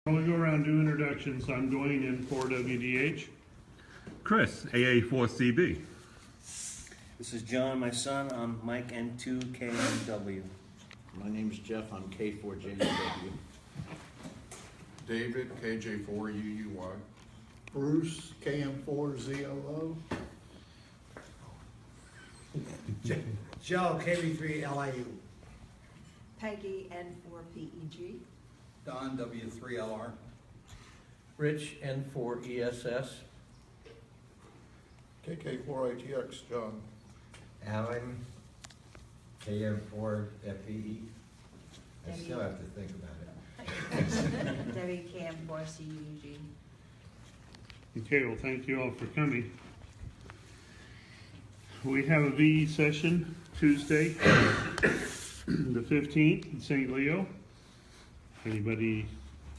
We'll go around, do introductions. I'm Dwayne, N4WDH. Chris, AA4CB. This is John, my son. I'm Mike, N2KMW. My name's Jeff. I'm K4JW. David, KJ4UUY. Bruce, KM4ZOO. Joe, KB3LIU. Peggy, N4PEG. Don, W3LR. Rich, N4ESS. KK4ITX, John. Alan, KM4FEE. I still have to think about it. Debbie, KM4CUG. Okay, well, thank you all for coming. We have a VE session Tuesday, the 15th in St. Leo. Anybody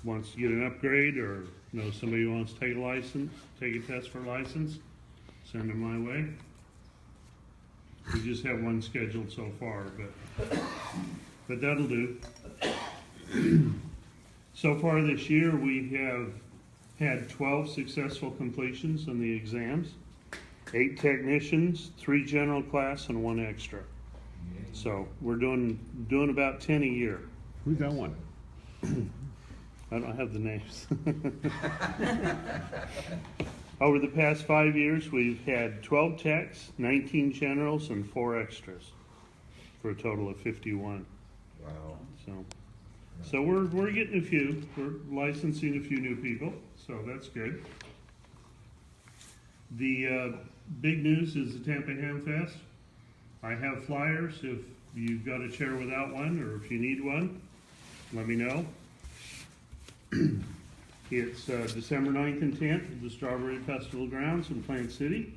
wants to get an upgrade or know somebody who wants to take a license, take a test for a license, send them my way. We just have one scheduled so far, but that'll do. So far this year, we have had 12 successful completions in the exams, 8 technicians, 3 general class, and 1 extra. So we're doing about 10 a year. Who's that one? I don't have the names. Over the past 5 years, we've had 12 techs, 19 generals, and 4 extras, for a total of 51. Wow. So we're getting a few. We're licensing a few new people, so that's good. The big news is the Tampa Ham Fest. I have flyers. If you've got a chair without one, or if you need one, let me know. It's December 9th and 10th at the Strawberry Festival grounds in Plant City.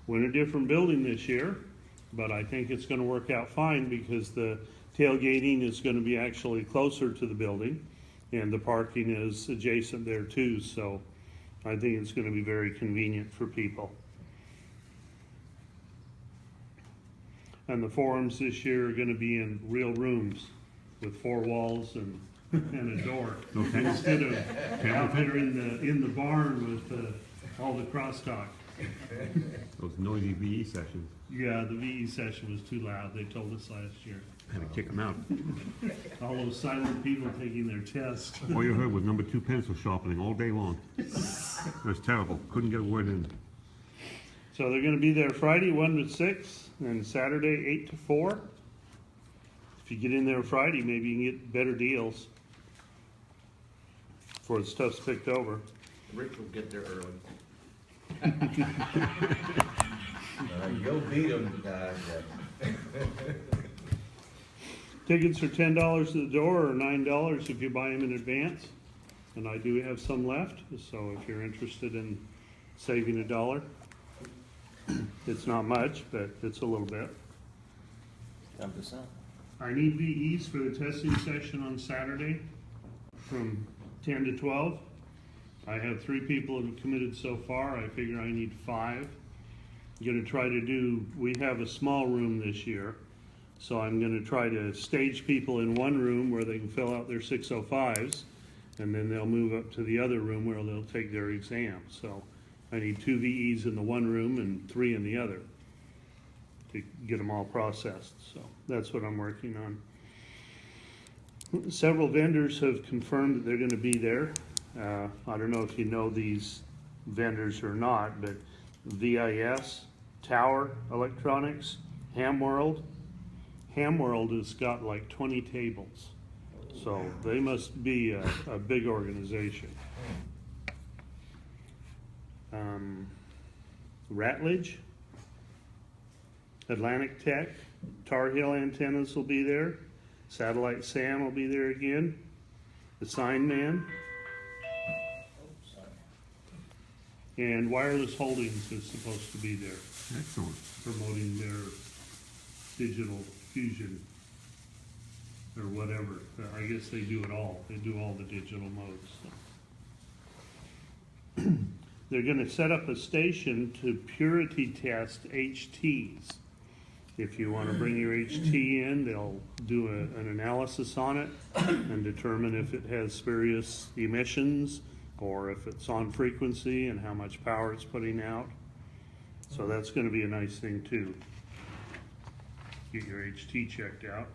We're in a different building this year, but I think it's going to work out fine because the tailgating is going to be actually closer to the building, and the parking is adjacent there too, so I think it's going to be very convenient for people. And the forums this year are going to be in real rooms with 4 walls and a door. Okay. Instead of out there in the barn with all the crosstalk. Those noisy VE sessions. Yeah, the VE session was too loud, they told us last year. Had to kick them out. All those silent people taking their test. All you heard was number 2 pencil sharpening all day long. It was terrible. Couldn't get a word in. So they're gonna be there Friday 1 to 6 and Saturday 8 to 4. If you get in there Friday, maybe you can get better deals before the stuff's picked over. Rick will get there early. You'll beat them, Jeff. Tickets are $10 at the door or $9 if you buy them in advance. And I do have some left, so if you're interested in saving $1, it's not much, but it's a little bit. 10%. I need VEs for the testing session on Saturday from 10 to 12. I have 3 people who have committed so far. I figure I need 5. I'm going to try to do, we have a small room this year, so I'm going to try to stage people in one room where they can fill out their 605s, and then they'll move up to the other room where they'll take their exam. So I need 2 VEs in the one room and 3 in the other to get them all processed. So that's what I'm working on. Several vendors have confirmed that they're going to be there. I don't know if you know these vendors or not, but VIS, Tower Electronics, Hamworld. Hamworld has got like 20 tables, so they must be a big organization. Ratledge, Atlantic Tech, Tar Heel Antennas will be there. Satellite Sam will be there again. The Sign Man. And Wireless Holdings is supposed to be there, Excellent. promoting their digital fusion or whatever. I guess they do it all. They do all the digital modes. So. They're going to set up a station to purity test HTs. If you want to bring your HT in, they'll do an analysis on it and determine if it has spurious emissions or if it's on frequency and how much power it's putting out. So that's going to be a nice thing too. Get your HT checked out.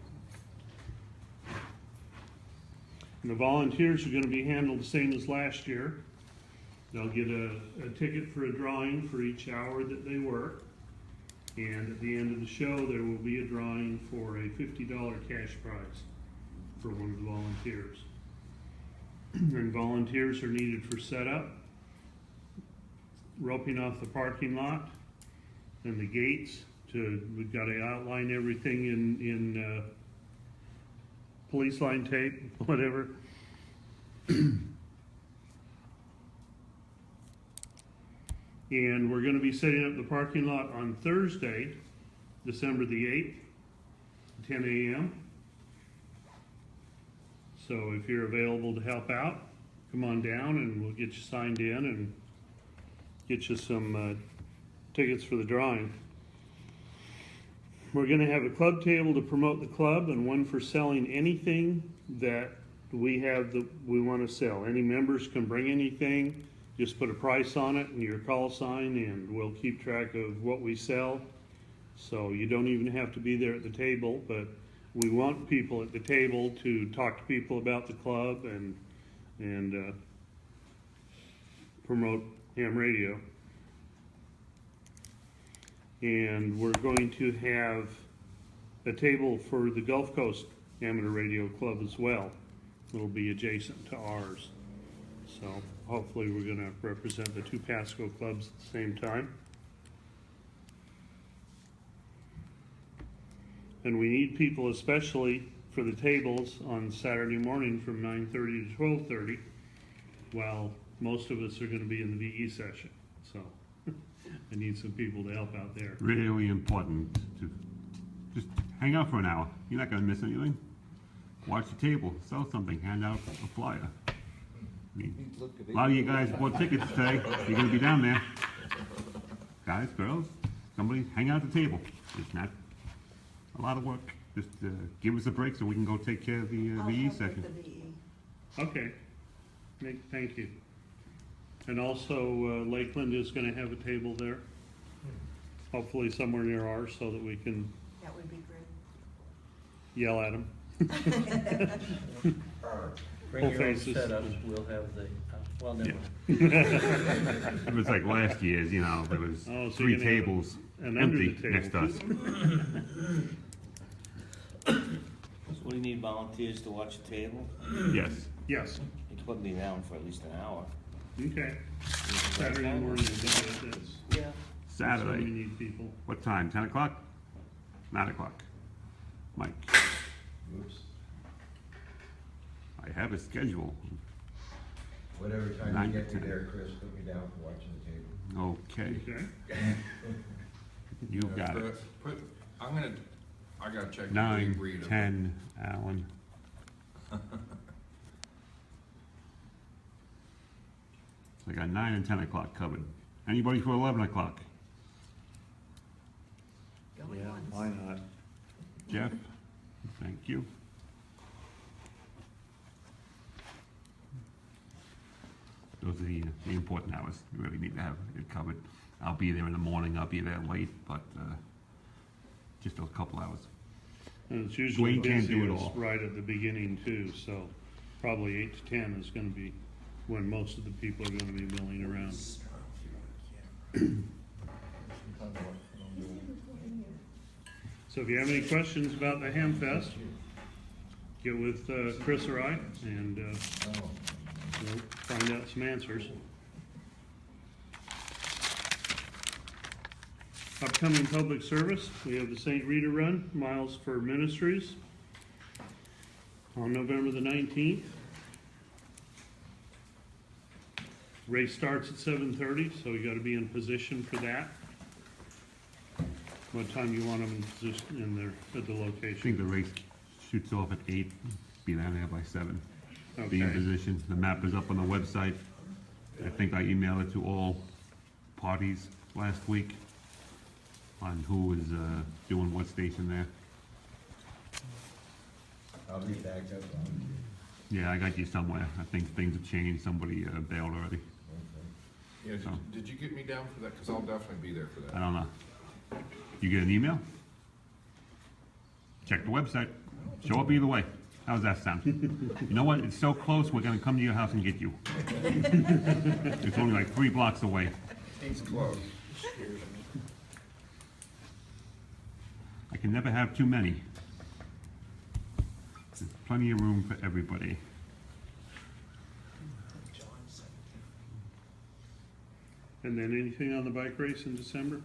And the volunteers are going to be handled the same as last year. They'll get a ticket for a drawing for each hour that they work. And at the end of the show, there will be a drawing for a $50 cash prize for one of the volunteers. And volunteers are needed for setup, roping off the parking lot, and the gates. We've got to outline everything in police line tape, whatever. And we're going to be setting up the parking lot on Thursday, December the 8th, 10 a.m. So if you're available to help out, come on down and we'll get you signed in and get you some tickets for the drawing. We're going to have a club table to promote the club and one for selling anything that we have that we want to sell. Any members can bring anything. Just put a price on it and your call sign, and we'll keep track of what we sell. So you don't even have to be there at the table, but we want people at the table to talk to people about the club and promote ham radio. And we're going to have a table for the Gulf Coast Amateur Radio Club as well. It'll be adjacent to ours. So hopefully we're going to represent the two Pasco clubs at the same time. And we need people especially for the tables on Saturday morning from 9:30 to 12:30, while most of us are going to be in the VE session. So I need some people to help out there. Really important to just hang out for an hour. You're not going to miss anything. Watch the table, sell something, hand out a flyer. I mean, a lot of you guys bought tickets today. You're going to be down there. Guys, girls, somebody hang out at the table. It's not a lot of work. Just give us a break so we can go take care of the VE session. Okay, thank you. And also Lakeland is going to have a table there, hopefully somewhere near ours, so that we can That would be great. yell at them. Bring your own faces. setups, we'll have the, well, never Yeah. mind. It was like last year's, you know, there was Oh, so three you're gonna have tables an under empty the table. next to us. So we need volunteers to watch the table. Yes. Yes, It's going to be down for at least an hour. okay. Saturday morning is it, that's, Yeah. so we Saturday. need people. What time? 10 o'clock? 9 o'clock. Mike, Oops, I have a schedule. whatever time 9 you to get me 10. there, Chris, put me down for watching the table. Okay, Okay, you got it. I gotta check. with 9, Rita. 10, Alan. So I got 9 and 10 o'clock covered. Anybody for 11 o'clock? Going Yeah, once. why not? Jeff? Thank you. Those are the important hours. You really need to have it covered. I'll be there in the morning, I'll be there late, but just those couple hours. and it's usually Dwayne can't do it busiest all. right at the beginning too, so probably 8 to 10 is gonna be when most of the people are gonna be milling around. So if you have any questions about the Ham Fest, get with Chris or I, and Oh, we'll find out some answers. Upcoming public service, we have the St. Rita Run, Miles for Ministries, on November the 19th. Race starts at 7:30, so we gotta be in position for that. What time you want them in position in there at the I location? think the race shoots off at 8, be down there by 7. Be in Okay. position. The map is up on the website. I think I emailed it to all parties last week. on who is doing what station there. I'll be backed up on Yeah, I got you somewhere. I think things have changed. Somebody bailed already. Yeah, did you get me down for that? Cause I'll definitely be there for I that. don't know. You get an email? Check the website. Show up either way. How's that sound? You know what? It's so close, we're gonna come to your house and get you. It's only like 3 blocks away. It's close. I can never have too many. There's plenty of room for everybody. And then anything on the bike race in December?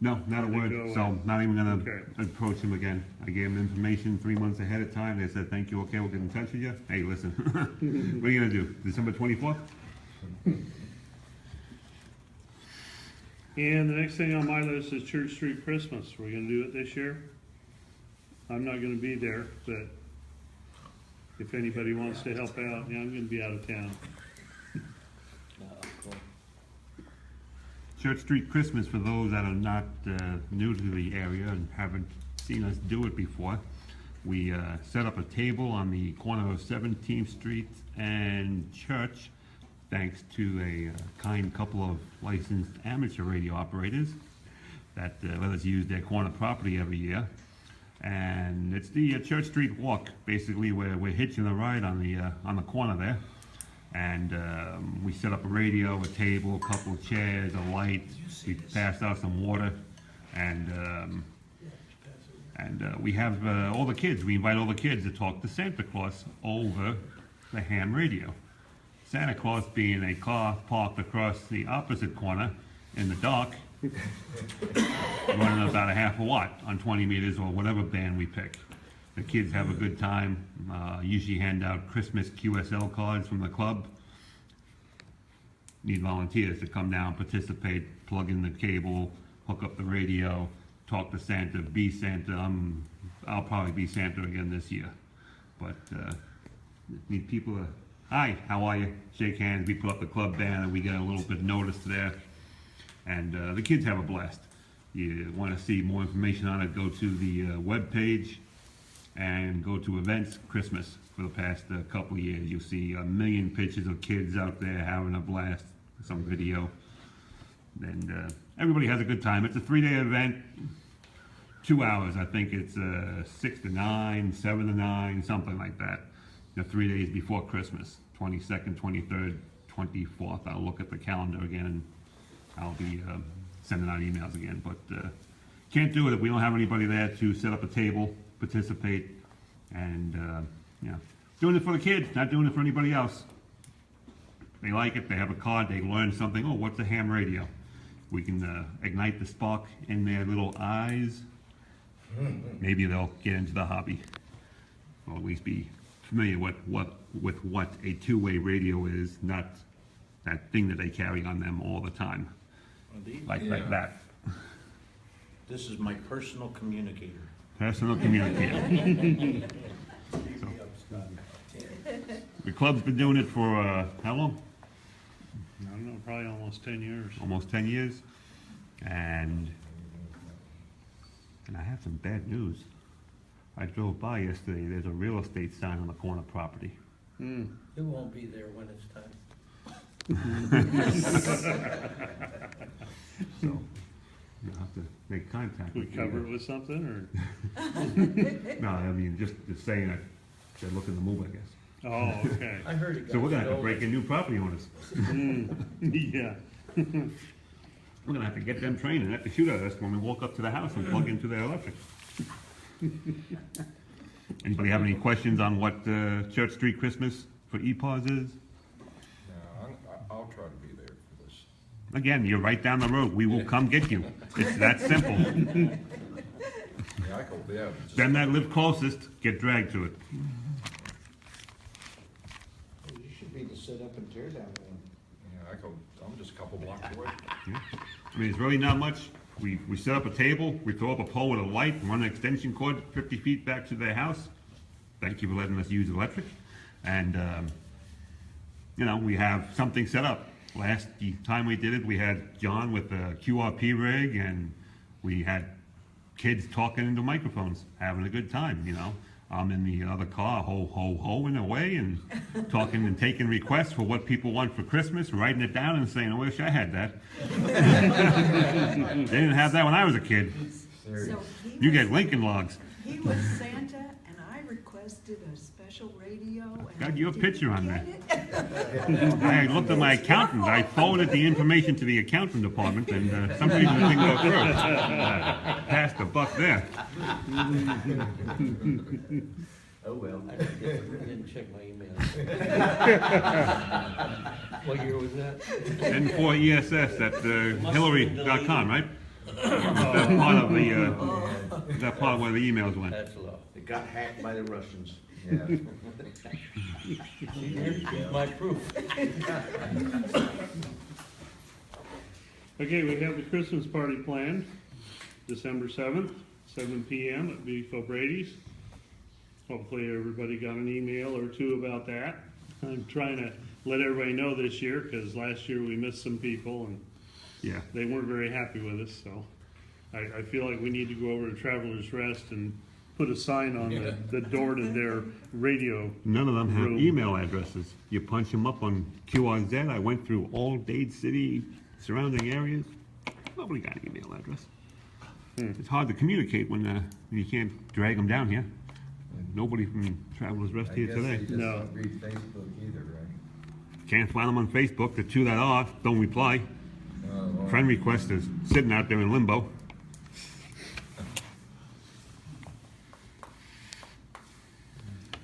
No, not a They word, go so not even gonna Okay. approach him again. I gave him information 3 months ahead of time, they said, thank you, okay, we'll get in touch with you. Hey, listen, what are you gonna do, December 24th? And the next thing on my list is Church Street Christmas. We're gonna do it this year. I'm not gonna be there, but if anybody wants to help out, yeah, I'm gonna be out of town. Cool. Church Street Christmas, for those that are not new to the area and haven't seen us do it before, we set up a table on the corner of 17th Street and Church, thanks to a kind couple of licensed amateur radio operators that let us use their corner property every year. And it's the Church Street Walk, basically, where we're hitching a ride on the corner there. And we set up a radio, a table, a couple of chairs, a light. We passed out some water, and we have all the kids. We invite all the kids to talk to Santa Claus over the ham radio. Santa Claus being a car parked across the opposite corner in the dark, running about a half a watt on 20 meters or whatever band we pick. The kids have a good time, usually hand out Christmas QSL cards from the club. Need volunteers to come down, participate, plug in the cable, hook up the radio, talk to Santa, be Santa. I'll probably be Santa again this year. But need people to, hi, how are you? Shake hands, we put up the club banner, we get a little bit noticed there. And the kids have a blast. You want to see more information on it, go to the webpage and go to events Christmas. For the past couple of years, you'll see a million pictures of kids out there having a blast, some video, and everybody has a good time. It's a 3-day event, 2 hours. I think it's 6 to 9, 7 to 9, something like that. 3 days before Christmas, 22nd, 23rd, 24th. I'll look at the calendar again, and I'll be sending out emails again. But can't do it if we don't have anybody there to set up a table, participate, and doing it for the kids, not doing it for anybody else. They like it, they have a card, they learn something. Oh, what's a ham radio? We can ignite the spark in their little eyes. Maybe they'll get into the hobby, or at least be familiar with what a two-way radio is, not that thing that they carry on them all the time, like that. This is my personal communicator. Personal communicator. So, the club's been doing it for how long? I don't know, probably almost 10 years. Almost 10 years. And I have some bad news. I drove by yesterday, there's a real estate sign on the corner property. It won't be there when it's time. So you'll have to make contact We with cover you. it with something, or? No, I mean, just saying that they're looking to move, I guess. Oh, okay. I heard it got So we're gonna have to stolen. break in new property owners. Yeah. We're gonna have to get them trained and have to shoot at us when we walk up to the house and plug into their electric. Anybody have any questions on what Church Street Christmas for EPARS is? No, I'll try to be there for this. Again, you're right down the road. We will come get you. It's that simple. Yeah, I go, yeah. just- Them that live closest get dragged to it. You should be the set up and tear down one. Yeah, I go, I'm just a couple blocks away. Yeah. I mean, it's really not much. We set up a table, we throw up a pole with a light, run an extension cord 50 feet back to their house. Thank you for letting us use electric. And, we have something set up. Last time we did it, we had John with the QRP rig and We had kids talking into microphones, having a good time, you know. I'm in the other car, hoeing away and talking and taking requests for what people want for Christmas, writing it down and saying, I wish I had that. They didn't have that when I was a kid. So You get Lincoln Logs. he was Santa, and I requested a special radio. And Got your didn't picture on get there. it. I looked at my accountant, I forwarded the information to the accountant department, and some reason it didn't go through. Passed the buck there. Oh, well. I didn't check my email. What year was that? N4ESS at Hillary.com, right? That's part of the, that part where the emails went. That's low. It got hacked by the Russians. Yeah. Here's my proof. Okay, we have the Christmas party planned, December 7th, 7 p.m. at Beef O'Brady's. Hopefully everybody got an email or two about that. I'm trying to let everybody know this year, because last year we missed some people and Yeah. they weren't very happy with us, so I feel like we need to go over to Travelers Rest and put a sign on the door to their radio. None of them have room. email addresses. You punch them up on QRZ. I went through all Dade City surrounding areas. Nobody got an email address. It's hard to communicate when you can't drag them down here. Nobody from Travelers Rest I here guess today. they just No. don't read Facebook either, right? Can't find them on Facebook. The two that are don't reply. Oh, well. Friend request is sitting out there in limbo.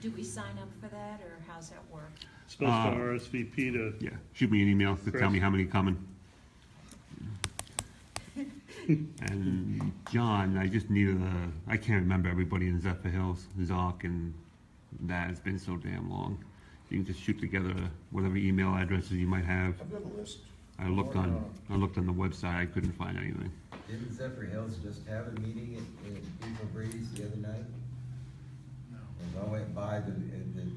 Do we sign up for that, or how's that work? Supposed to RSVP to, Yeah, shoot me an email to tell me how many coming. And John, I just needed I can't remember everybody in Zephyr Hills, Zoc, and that has been so damn long. You can just shoot together whatever email addresses you might have. I've got a list. I looked on the website, I couldn't find anything. Didn't Zephyr Hills just have a meeting at Beef O'Brady's the other night? No. And I went by the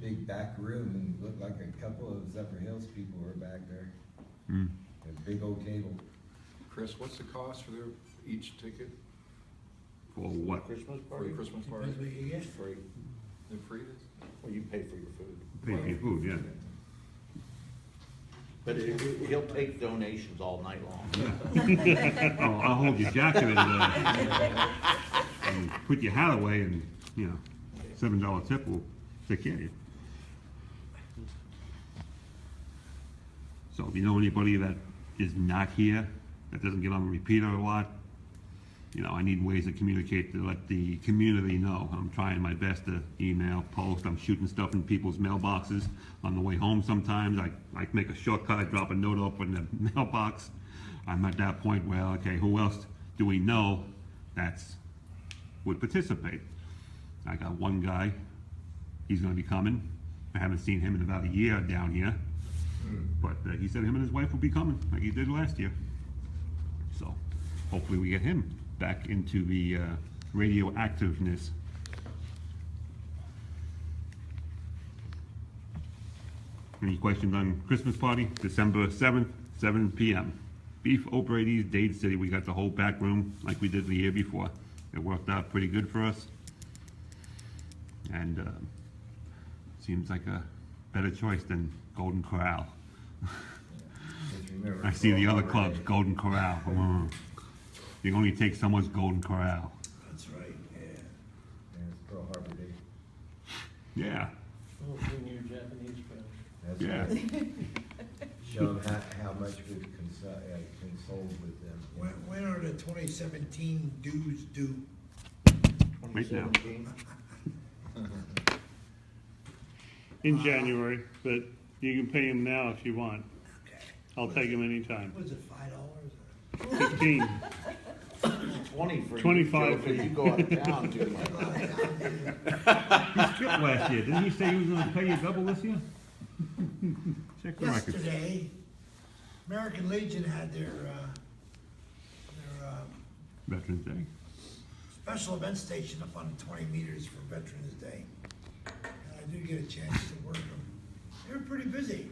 big back room and it looked like a couple of Zephyr Hills people were back there. Hmm. A big old table. Chris, what's the cost for each ticket For what? Christmas for party? the Christmas party? Depends what you get. It's free. Is it free? Well, you pay for your food. Pay for your food, yeah. But he'll take donations all night long. Oh, I'll hold your jacket and put your hat away and, you know, $7 tip will take care of you. So if you know anybody that is not here, that doesn't get on the repeater a lot, you know, I need ways to communicate to let the community know. I'm trying my best to email, post, I'm shooting stuff in people's mailboxes on the way home sometimes. I make a shortcut, I drop a note off in the mailbox. I'm at that point where, okay, who else do we know would participate? I got one guy, he's gonna be coming. I haven't seen him in about a year down here. But he said him and his wife will be coming, like he did last year. So hopefully we get him back into the radioactiveness. Any questions on Christmas party? December 7th, 7 p.m. Beef O'Brady's, Dade City. We got the whole back room like we did the year before. It worked out pretty good for us. And seems like a better choice than Golden Corral. Just remember, I see the Pearl other Harbor clubs, Day. Golden Corral. You can only take so much Golden Corral. That's right, yeah. Yeah, it's Pearl Harbor Day. Yeah, Oh, bring your Japanese friends. That's yeah. right. Show them how much we've consoled with them. When are the 2017 dues due? Right now. 2017. in January, but you can pay them now if you want. Okay. I'll take them anytime. Was it $5? 15. 20 for you, 25 Joe, for 'cause you. you go out of town too much. He skipped last year. Didn't he say he was gonna pay you double this year? Check the records. Yesterday, American Legion had their Veterans Day. special event station up on 20 meters for Veterans Day. And I did get a chance to work them. They were pretty busy.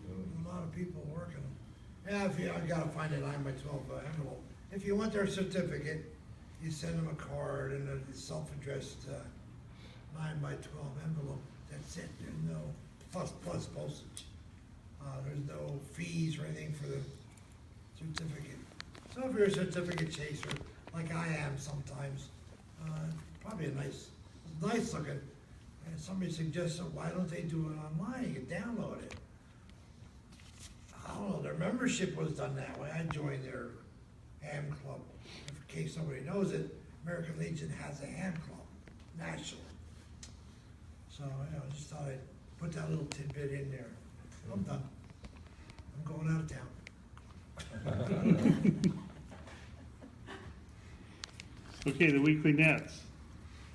A lot of people working them. Yeah, I gotta find an I-12 envelope. If you want their certificate, you send them a card and a self-addressed 9x12 envelope. That's it. There's no plus postage. There's no fees or anything for the certificate. So if you're a certificate chaser, like I am sometimes, probably nice looking. And somebody suggested, why don't they do it online? You can download it. I don't know, their membership was done that way. I joined their ham club. In case nobody knows it, American Legion has a ham club, national. So, I just thought I'd put that little tidbit in there. I'm done. I'm going out of town. Okay, the weekly nets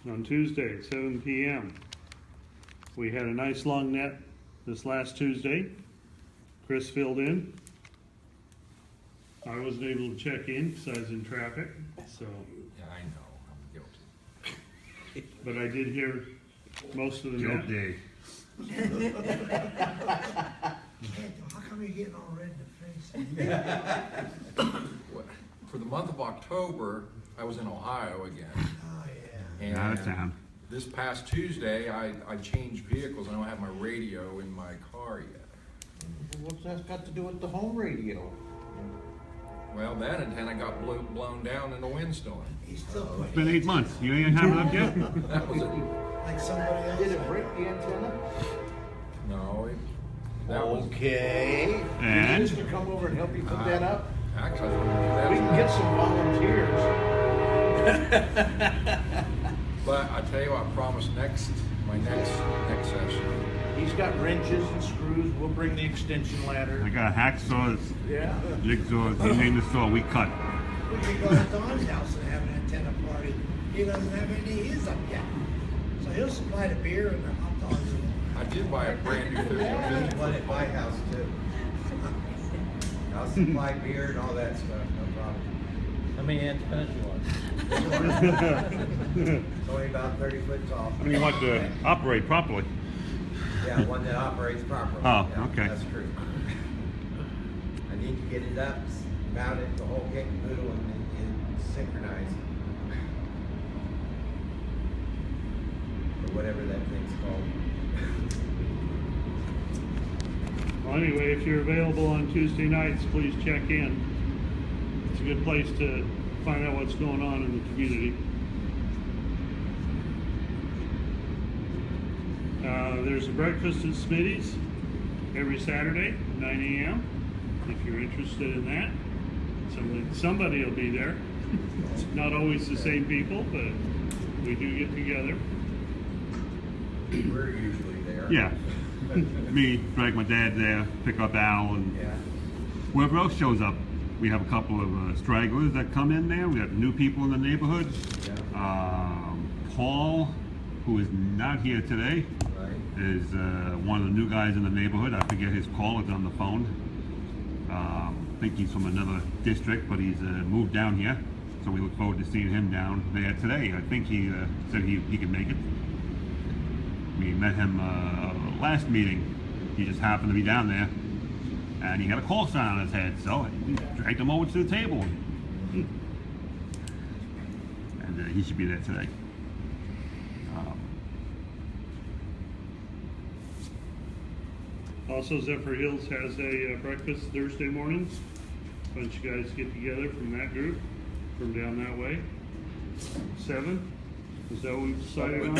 on Tuesday, 7 p.m. We had a nice long net this last Tuesday. Chris filled in. I wasn't able to check in because I was in traffic, so. Yeah, I know, I'm guilty. But I did hear most of the Joke net. day. How come you're getting all red in the face? For the month of October, I was in Ohio again. Oh, yeah. Out of town. This past Tuesday, I changed vehicles. I don't have my radio in my car yet. What's that got to do with the home radio? Well, that antenna got blown down in a windstorm. He's still It's putting, been 8 months. You ain't have it up yet? That was it. like somebody else. Did it break the antenna? No, that was. Okay. And? Just to come over and help you put that up? Actually, I was gonna do that We can get some volunteers. But I tell you what, I promise my next session. He's got wrenches and screws. We'll bring the extension ladder. I got hacksaws, Yeah. jigsaws, you name the saw, we cut. We could go to Don's house and have an antenna party. He doesn't have any of his up yet. So he'll supply the beer and the hot dogs. I did buy a brand new 13 There's one at my house too. I'll supply beer and all that stuff, no problem. How many antennas you want? It's only about 30 foot tall. I mean, you want to operate properly. Yeah, one that operates properly. Oh, Yeah, okay. That's true. I need to get it up, mount it, the whole kit and boodle, and synchronize. Or whatever that thing's called. Well, anyway, if you're available on Tuesday nights, please check in. It's a good place to find out what's going on in the community. There's a breakfast at Smitty's every Saturday, 9 a.m. If you're interested in that, somebody will be there. It's not always the same people, but we do get together. We're usually there. Yeah. Me, Greg, my dad there, pick up Al, and Yeah. whoever else shows up. We have a couple of stragglers that come in there. We have new people in the neighborhood. Yeah. Paul, who is not here today, Right. is one of the new guys in the neighborhood. I forget his call, it's on the phone. I think he's from another district, but he's moved down here. So we look forward to seeing him down there today. I think he said he could make it. We met him last meeting. He just happened to be down there. And he had a call sign on his head, so we dragged him over to the table. And he should be there today. Also, Zephyr Hills has a breakfast Thursday mornings. Bunch of guys get together from that group, from down that way. 7, is that what we decided on?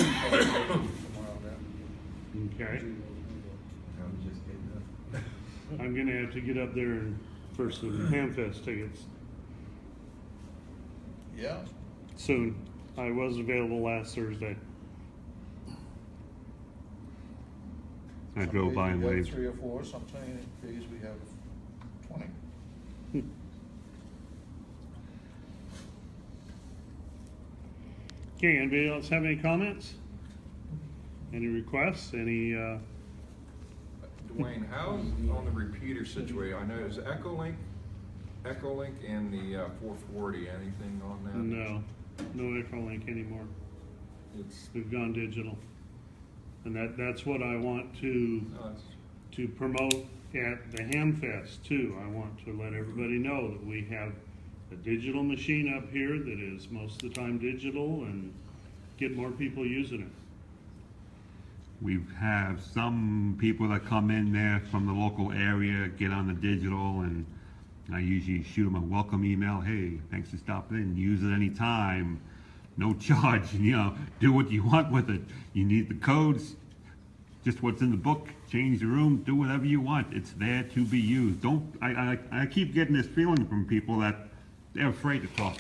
Okay, I'm just getting up. I'm gonna have to get up there for some Hamfest tickets Yeah. soon. I was available last Thursday. I drove by and waved. 3 or 4, sometimes days we have 20. Okay, anybody else have any comments? Any requests? Any, Dwayne, how's on the repeater situation? I know there's Echolink and the 440, anything on that? no Echolink anymore. It's, We've gone digital. And that's what I want to promote at the Hamfest too. I want to let everybody know that we have a digital machine up here that is most of the time digital and get more people using it. We have some people that come in there from the local area, get on the digital, and I usually shoot them a welcome email. Hey, thanks for stopping in. Use it anytime. No charge. You know, do what you want with it. You need the codes, just what's in the book. Change the room. Do whatever you want. It's there to be used. Don't. I keep getting this feeling from people that they're afraid to talk.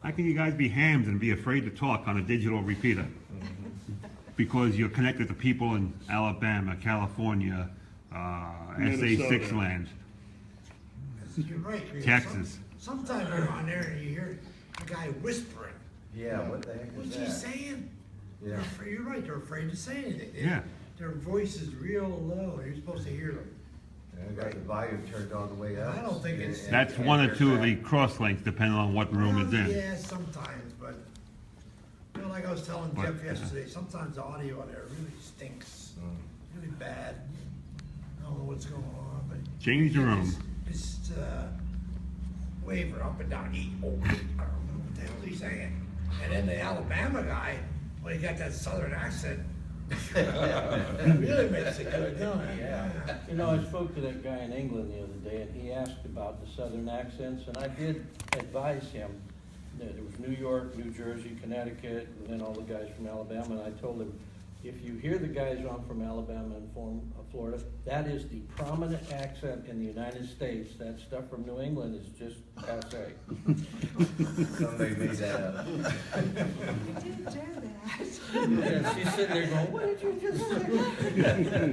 How can you guys be hams and be afraid to talk on a digital repeater? Because you're connected to people in Alabama, California, SA6 land, You're right, Chris. Texas. Sometimes you're on there and you hear a guy whispering. Yeah, what the heck is What's that? he saying? Yeah. You're right, they're afraid to say anything. Yeah. Their voice is real low, you're supposed to hear them. I got the volume turned all the way up. I don't think it's- And- That's and one or they're two of the back. cross links, depending on what room it's in. Yeah, sometimes, but, you know, like I was telling But, Jeff yesterday, sometimes the audio on there really stinks, really bad. I don't know what's going on, but. Change the room. Just, waver up and down, eat, oh, I don't know what the hell he's saying. And then the Alabama guy, well, he got that southern accent. Really makes it good, don't it? Yeah. You know, I spoke to that guy in England the other day, and he asked about the southern accents, and I did advise him that it was New York, New Jersey, Connecticut, and then all the guys from Alabama, and I told him, if you hear the guys on from Alabama and from Florida, that is the prominent accent in the United States. That stuff from New England is just passé. Somebody made that up. You didn't do that. Yeah, she's sitting there going, what did you just say?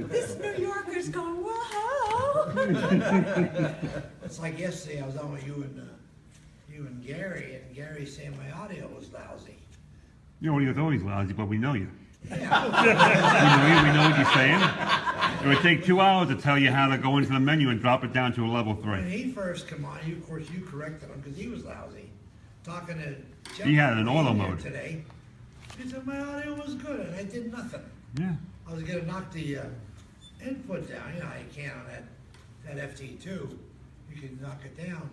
This New Yorker's going, whoa. It's like yesterday, I was on with you and Gary, and Gary saying my audio was lousy. You know, you're always lousy, but we know you. Yeah. We know what you're saying. It would take 2 hours to tell you how to go into the menu and drop it down to a level When 3. he first come on, of course, you corrected him, because he was lousy. Talking to Jeff. He had it in auto there mode. Today, he said my audio was good, and I did nothing. Yeah. I was gonna knock the input down, you know, you can't on that FT2, you can knock it down.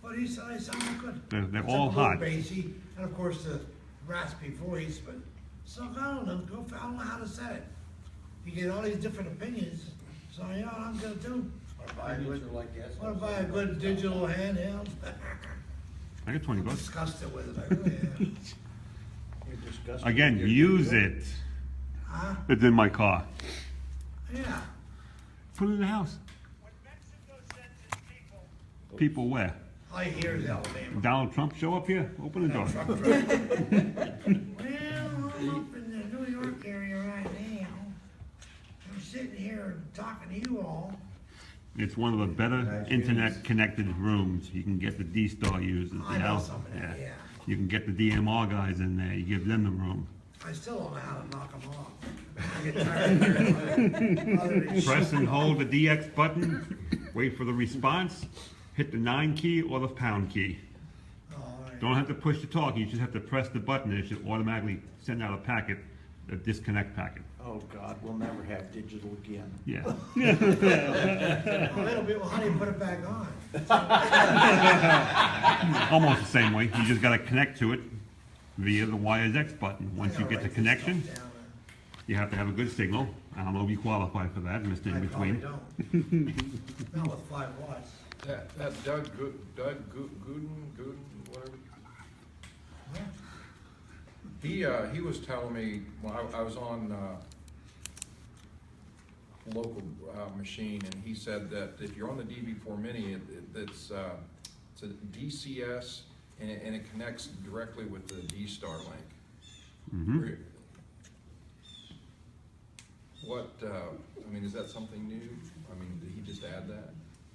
But he said I sounded good. They're Except all a little hot. bassy, and of course the raspy voice, but, so I don't know, I don't know how to set it. You get all these different opinions, so you know what I'm gonna do? Opinions are like yes. Wanna buy a good digital handheld? I got 20 I'm bucks. disgusted with it, I really am. You're disgusting. Again, You're use good. it. Huh? It's in my car. Yeah. Put it in the house. People where? All you hear is Alabama. Donald Trump show up here? Open the door. Truck driver. Well, I'm up in the New York area right now. I'm sitting here talking to you all. It's one of the better Nice internet connected rooms. You can get the D-Star users. I the know house- some of that, yeah. You can get the DMR guys in there. You give them the room. I still don't know how to knock them off. I get tired of hearing them. Other than Press shooting and them. hold the DX button, wait for the response, hit the 9 key or the pound key. Oh, all right. Don't have to push the talk, you just have to press the button and it should automatically send out a packet, a disconnect packet. Oh, God, we'll never have digital again. Yeah. Oh, it'll be, well, how do you put it back on? Almost the same way, you just gotta connect to it via the Wires X button. Once you I gotta get the write this connection, stuff down. you have to have a good signal. I don't know if you qualify for that, Mr. I In probably Between. don't. Not with 5 watts. That Doug Gooden, whatever. He was telling me, when I was on, local, machine, and he said that if you're on the DB4 Mini, it's a DCS, and it connects directly with the D-Star link. Mhm. What, I mean, is that something new? I mean, did he just add that?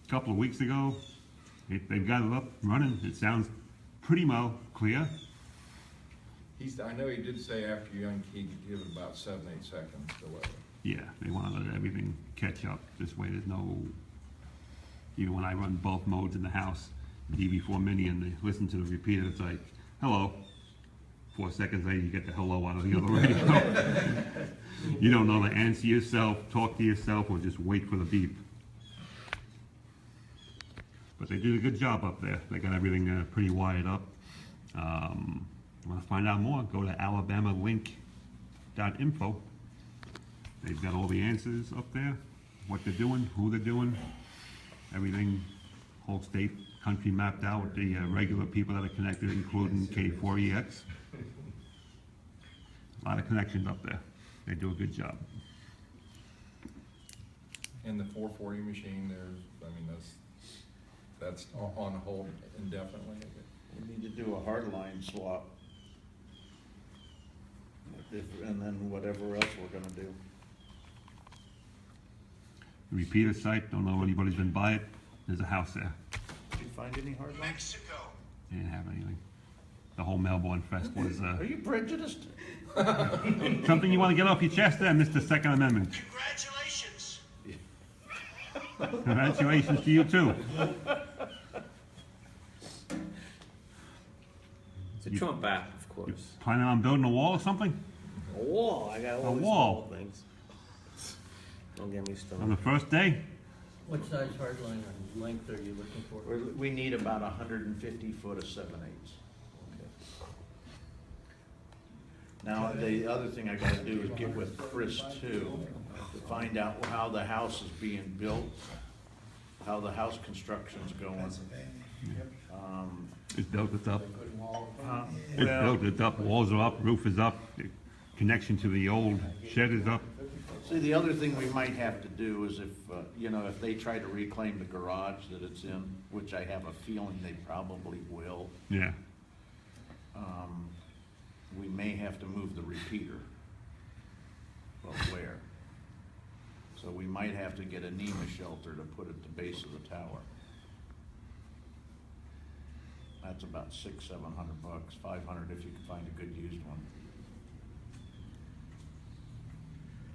A couple of weeks ago, they've got it up, running. It sounds pretty well clear. I know he did say after you he'd give it about 7-8 seconds delay. Yeah, they want to let everything catch up. This way there's no, even when I run both modes in the house, DB4 Mini, and they listen to the repeater, it's like, hello. 4 seconds later, you get the hello out of the other radio. You don't know to answer yourself, talk to yourself, or just wait for the beep. But they did a good job up there. They got everything pretty wired up. Want to find out more, go to alabamalink.info. They've got all the answers up there, what they're doing, who they're doing, everything, whole state, country mapped out, the regular people that are connected, including K4EX. A lot of connections up there. They do a good job. And the 440 machine, that's on hold indefinitely. We need to do a hard line swap. And then whatever else we're gonna do. The repeater site, don't know if anybody's been by it. There's a house there. Did you find any hard lines? Mexico. They didn't have anything. The whole Melbourne Fest was Are you prejudiced? something you want to get off your chest there, Mr. Second Amendment. Congratulations. Congratulations to you too. It's a Trump app, of You course. planning on building a wall or something? A wall, I got all A these wall. small things. Don't get me On the started. first day? What size hard line or length are you looking for? We need about 150 foot of 7/8. Now, the other thing I gotta do is get with Chris too, to find out how the house is being built, how the house construction's going. It's built, it's up. Well, It's built, it's up, walls are up, roof is up, the connection to the old shed is up. see, the other thing we might have to do is if, if they try to reclaim the garage that it's in, which I have a feeling they probably will, Yeah, we may have to move the repeater. Well, where? So we might have to get a NEMA shelter to put at the base of the tower. That's about $600-700, $500 if you can find a good used one.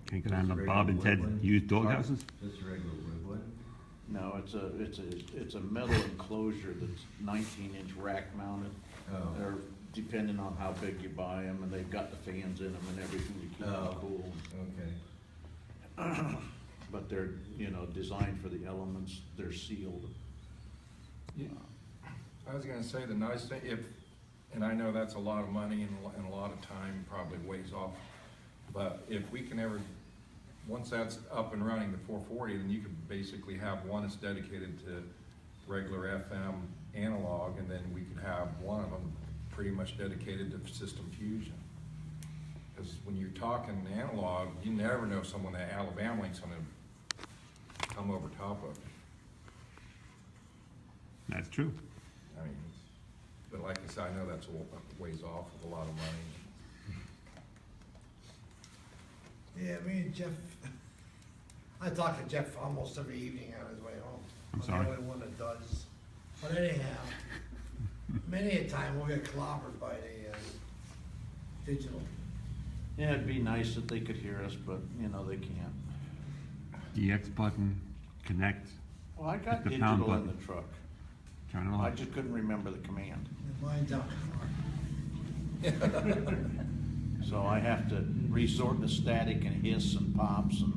can you go down to Bob and Ted used doghouses? This is regular wood one? No, it's a metal enclosure that's 19-inch rack mounted. Oh. They're depending on how big you buy them, and they've got the fans in them and everything to keep them Oh. cool. Okay. But they're, designed for the elements, they're sealed. I was gonna say the nice thing, and I know that's a lot of money and a lot of time, probably weighs off, but if we can ever, once that's up and running, the 440, then you could basically have one that's dedicated to regular FM analog, and then we could have one of them pretty much dedicated to system fusion. Because when you're talking analog, you never know someone at Alabama Link's gonna come over top of it. That's true. I mean, but like I said, I know that's a ways off with a lot of money. Yeah, me and Jeff, I talk to Jeff almost every evening on his way home. I'm sorry. the only one that does. But anyhow, many a time we'll get clobbered by the digital. Yeah, it'd be nice if they could hear us, but, they can't. The X button, connect, Well, I got Hit the pound digital in button. the truck. turn it I on. just couldn't remember the command. Mine's out in the car. So I have to resort to static and hiss and pops and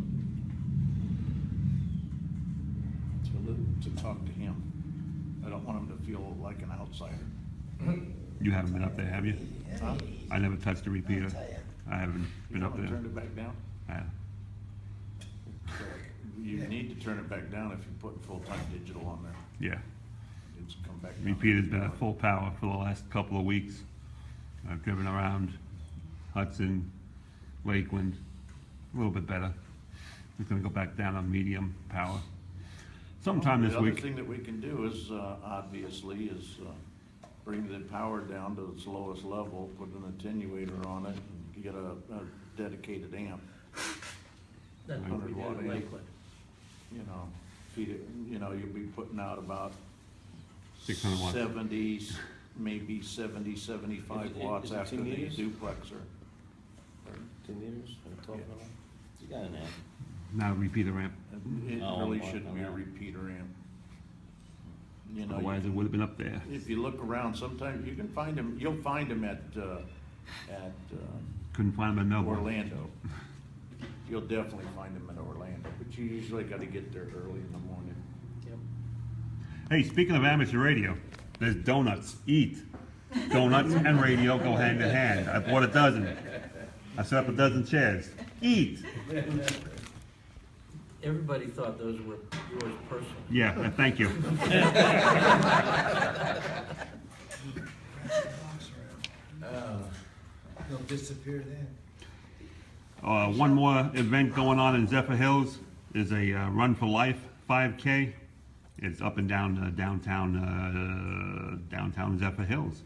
to talk to him. I don't want him to feel like an outsider. You haven't been up there, have you? Huh? I never touched a repeater. I'll tell ya. I haven't been up there. Turned it back down? Yeah. You need to turn it back down if you're putting full-time digital on there. Yeah. It's come back down. Repeater's been at full power for the last couple of weeks. I've driven around Hudson, Lakeland, a little bit better. It's gonna go back down on medium power. Sometime this The other week. thing that we can do is, obviously, is bring the power down to its lowest level, put an attenuator on it, and get a dedicated amp. That's what we 100 watt did in amp. Lakeland. Feed it, you'll be putting out about 600 watts. 70, maybe 70, 75 Is it- watts is it after 2 the meters? duplexer. 2 meters or 12 meters? You got an amp. Not a repeater ramp. It Oh, really on shouldn't be a that. repeater amp. Otherwise, it would have been up there. If you look around, sometimes you can find them, you'll find them at Couldn't find them in Melbourne. Orlando. You'll definitely find them in Orlando, but you usually gotta get there early in the morning. Yep. Hey, speaking of amateur radio, there's donuts. Eat. Donuts and radio go hand in hand. I bought a dozen. I set up a dozen chairs. Eat. Everybody thought those were yours personally. Yeah, thank you. Pass the box around. They'll disappear then. One more event going on in Zephyr Hills is a Run for Life 5K. It's up and down downtown Zephyr Hills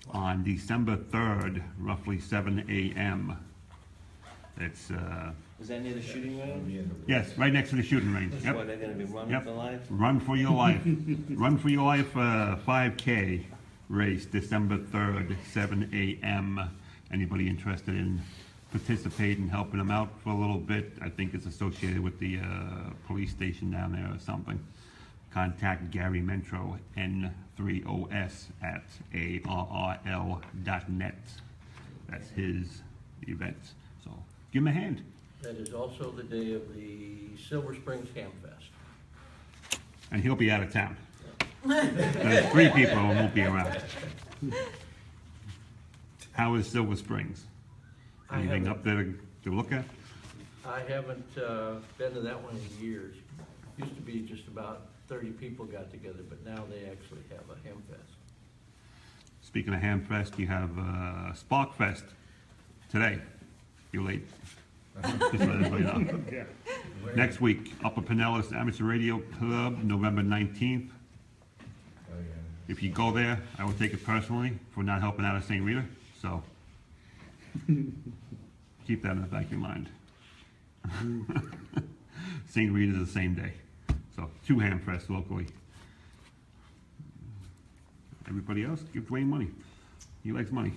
on December 3rd, roughly 7 a.m. It's Is that near the shooting range? yes, right next to the shooting range. That's Yep. why they're gonna be running Yep. for life? Run for your life. Run for your life 5K race, December 3rd, 7 a.m. Anybody interested in participating, helping them out for a little bit? I think it's associated with the police station down there or something. Contact Gary Mentro, N3OS at ARRL.net. That's his event. So give him a hand. That is also the day of the Silver Springs Ham Fest. And he'll be out of town. There's 3 people who won't be around. How is Silver Springs? Anything up there to look at? I haven't been to that one in years. Used to be just about 30 people got together, but now they actually have a Ham Fest. Speaking of Ham Fest, you have Spark Fest today. You're late. Just let everybody know. Yeah. Next week, Upper Pinellas Amateur Radio Club, November 19th. If you go there, I will take it personally for not helping out at St. Rita, so keep that in the back of your mind. St. Rita's the same day, so 2 Ham Fests locally. Everybody else, give Dwayne money. He likes money.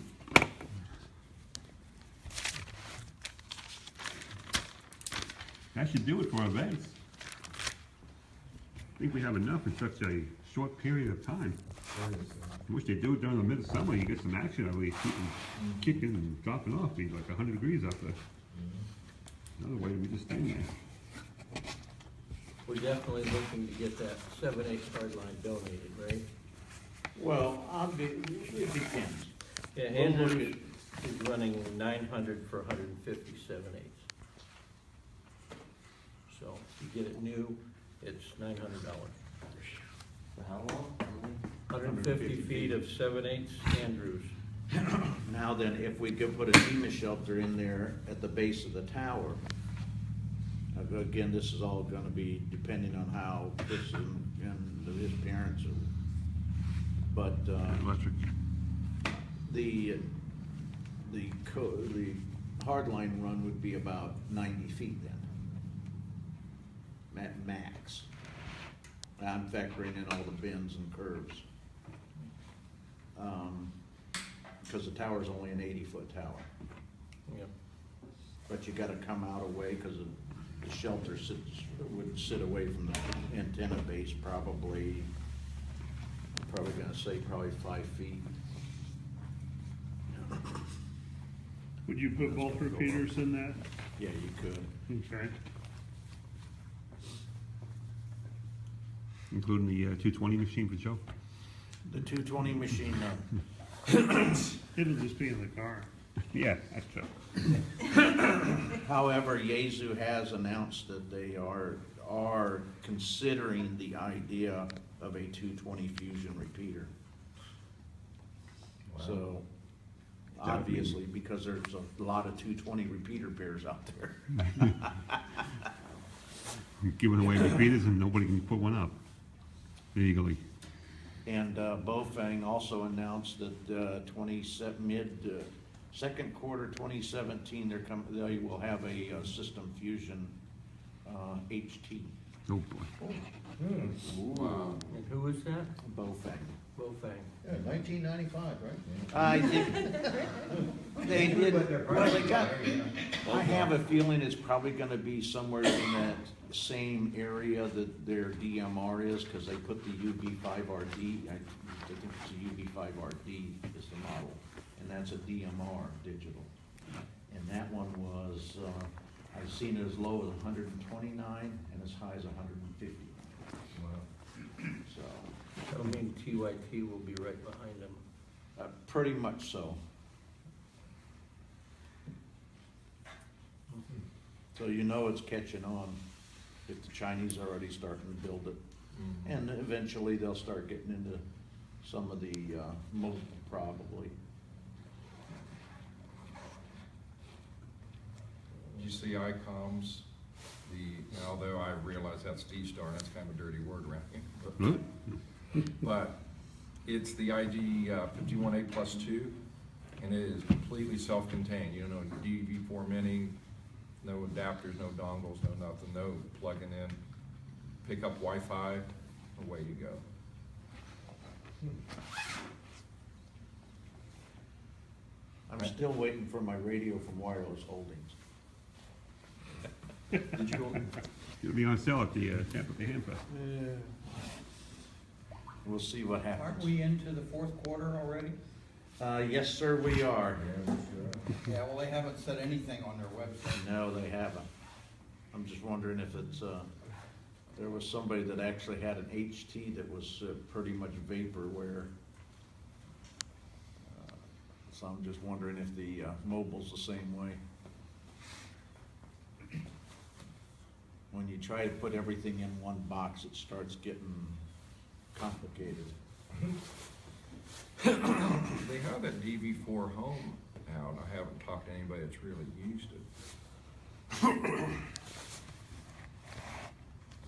That should do it for events. I think we have enough in such a short period of time. I wish they'd do it during the midsummer. You get some action at least, kicking and dropping off. Be like 100 degrees out there. Another way we just stand there. We're definitely looking to get that 7/8 hard line donated, right? Well, it depends. Yeah, We'll look Andrews is running 900 for 157/8. So if you get it new, it's $900. For how long? 150 feet of 7/8 Andrews. Now then, if we could put a FEMA shelter in there at the base of the tower, again, this is all gonna be depending on how Chris and his parents are. But, Electric. the hardline run would be about 90 feet then. At max. I'm factoring in all the bends and curves. Because the tower's only an 80-foot tower. Yeah. But you gotta come out away, because the shelter would sit away from the antenna base probably gonna say 5 feet. Would you put both repeaters in that? Yeah, you could. Okay. Including the 220 machine for Joe. The 220 machine, It'll just be in the car. Yeah, that's true. however, Yaesu has announced that they are considering the idea of a 220 fusion repeater. So, obviously, because there's a lot of 220 repeater pairs out there. You're giving away repeaters and nobody can put one up legally. And Bofang also announced that second quarter 2017, they will have a System Fusion HT. Oh boy. Wow. And who is that? Bofang. Bofang. Yeah, 1995, right? I think they did, well, they got, I have a feeling it's probably gonna be somewhere in that same area that their DMR is, cause they put the UB5RD, I think it's a UB5RD is the model, and that's a DMR digital. And that one was, I've seen it as low as 129 and as high as 150. Wow. So, QIT will be right behind them. Pretty much so. So you know it's catching on if the Chinese are already starting to build it. Mhm. And eventually they'll start getting into some of the mobile probably. You see ICOMs, although I realize that's D-Star, and that's kind of a dirty word around here. But it's the IG 51A+2, and it is completely self-contained. You know, DV4 Mini, no adapters, no dongles, no nothing, no plugging in. Pick up Wi-Fi, away you go. I'm still waiting for my radio from Wireless Holdings. Did you go? It'll be on sale at the Tampa Bay Ham Fest. We'll see what happens. Aren't we into the fourth quarter already? Yes, sir, we are. Yeah, well, they haven't said anything on their website. No, they haven't. I'm just wondering if it's, there was somebody that actually had an HT that was pretty much vaporware. So I'm just wondering if the mobile's the same way. When you try to put everything in one box, it starts getting complicated. They have that DV4 Home out. I haven't talked to anybody that's really used it.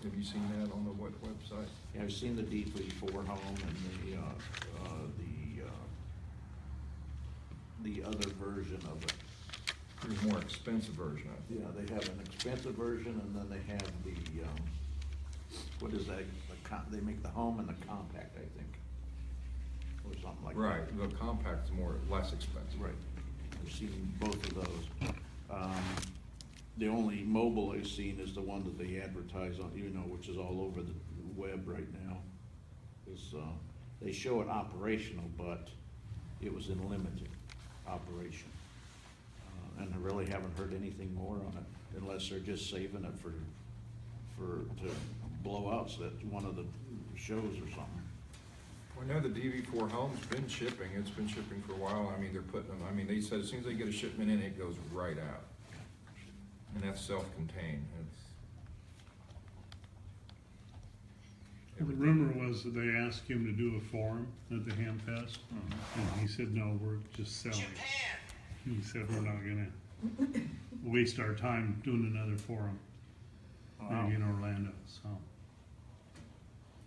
Have you seen that on the website? Yeah, I've seen the DV4 Home and the other version of it. There's a more expensive version of it. Yeah, they have an expensive version, and then they have the, what is that, they make the home and the compact, I think, or something like that. Right, the compact's less expensive. Right, I've seen both of those. The only mobile I've seen is the one that they advertise on, which is all over the web right now. They show it operational, but it was in limited operation. And I really haven't heard anything more on it, unless they're just saving it to blow out, so that's one of the shows or something. Well, I know the DV4 Home's been shipping. It's been shipping for a while. I mean, they're putting them, they said as soon as they get a shipment in, it goes right out. And that's self-contained. The rumor was that they asked him to do a forum at the Ham Fest, and he said, no, we're just selling. He said, we're not gonna waste our time doing another forum, maybe in Orlando,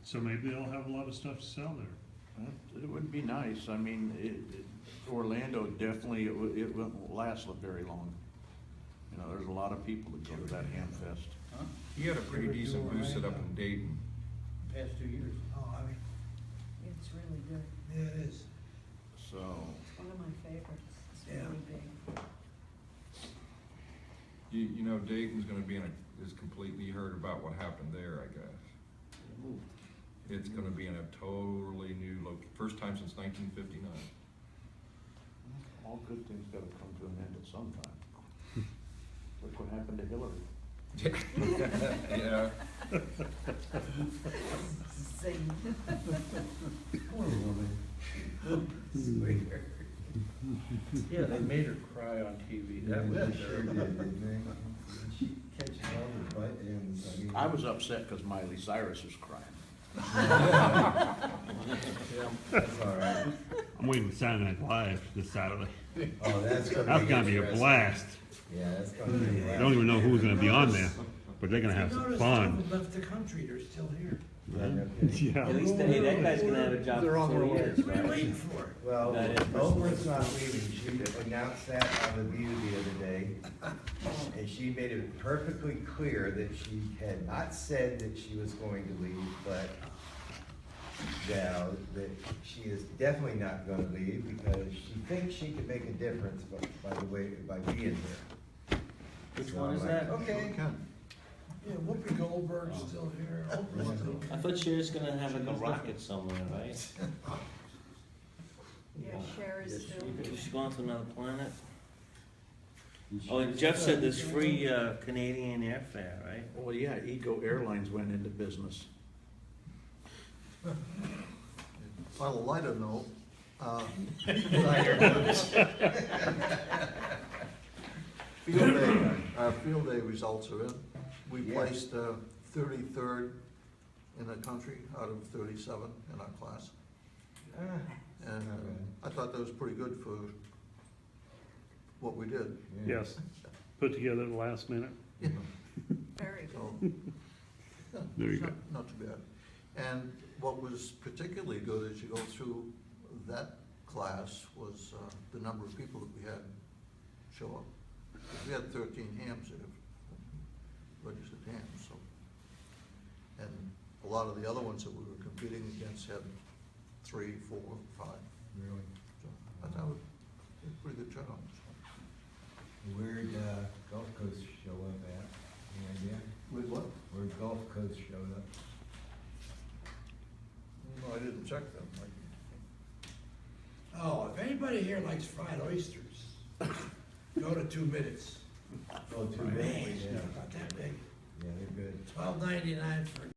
so maybe they'll have a lot of stuff to sell there. It would be nice. I mean, Orlando definitely, it won't last very long. There's a lot of people that go to that Ham Fest. Huh? He had a pretty decent booth set up in Dayton. Past 2 years. Oh, I mean, It's really good. yeah, it is. So, It's one of my favorites. It's Yeah. really big. Dayton's gonna be is completely, you heard about what happened there, I guess. It's gonna be in a totally new first time since 1959. all good things gotta come to an end at some time. Look what happened to Hillary. Yeah. Zing. Poor woman. Yeah, they made her cry on TV. That was terrible. She catches all the butt ends. I was upset because Miley Cyrus was crying. That's all right. I'm waiting for Saturday Night Live this Saturday. Oh, that's That's gonna be a interesting. blast. Yeah, that's gonna be. I don't even know who's gonna be on there, but they're gonna have some Notice fun. people left the country, they're still here. Yeah. At least, hey, that guy's gonna have a job for 4 years, What are you right? waiting for? Well, That is Oprah's not leaving. She announced that on The View the other day. And she made it perfectly clear that she had not said that she was going to leave, but now that she is definitely not gonna leave because she thinks she can make a difference by being here. Which So one I'm is like, that? Okay. Yeah, Whoopi Goldberg's still here, Oprah's still I here. thought Cher's gonna have like a rocket somewhere, right? Yeah, Cher is still. She's going to another planet. Oh, and Jeff said there's free Canadian airfare, right? Well, yeah, Eco Airlines went into business. On a lighter note, our field day results are in. We placed 33rd in the country out of 37 in our class. And I thought that was pretty good for what we did. Yes, put together at the last minute. Very So, good. yeah, There you it's go. not too bad. And what was particularly good as you go through that class was the number of people that we had show up. We had 13 hams there, registered hams, so. And a lot of the other ones that we were competing against had 3, 4, 5. Really? So I thought it was a pretty good turnout. Where'd Gulf Coast show up at? Any idea? With what? Where Gulf Coast showed up? No, I didn't check them. Oh, if anybody here likes fried oysters, go to 2 minutes. Oh, too Man, big, yeah. about that big. Yeah, they're good. $12.99 for